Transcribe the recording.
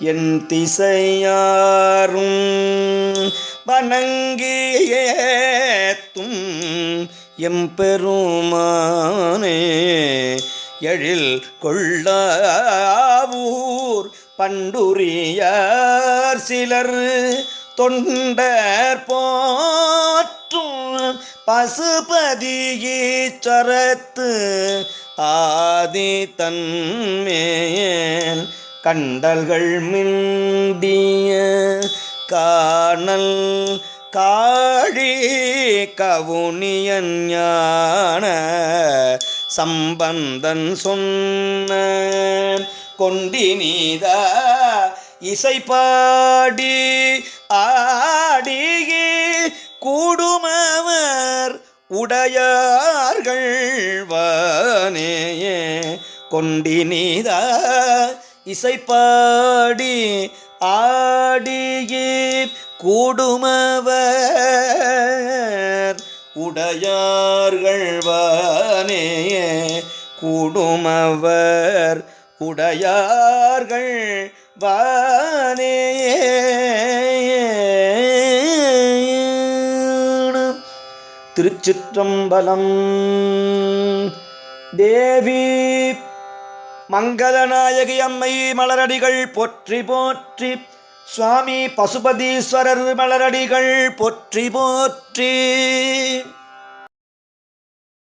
என் திசையாரும் வணங்கியேத்தும் எம்பெருமானே எழில் கொள்ளாவூர் பண்டுரியார் சிலர் தொண்டர் போற்றும் பசுபதியீச்சரத்து ஆதி தன்மேல் கண்டல்கள் மிண்டிய காணல் காழி கவுனியன் ஞான சம்பந்தன் சொன்ன கொண்டினித இசைப்பாடி ஆடியே கூடுமவர் உடையார்கள் வானேயே கொண்டினித இசைப்பாடி ஆடியே கூடுமவர் உடையார்கள் வானேயே கூடுமவர் உடையார்கள் வானேயே. திருச்சிற்றம்பலம். தேவி மங்களநாயகி அம்மை மலரடிகள் போற்றி போற்றி. சுவாமி பசுபதீஸ்வரர் மலரடிகள் போற்றி போற்றி.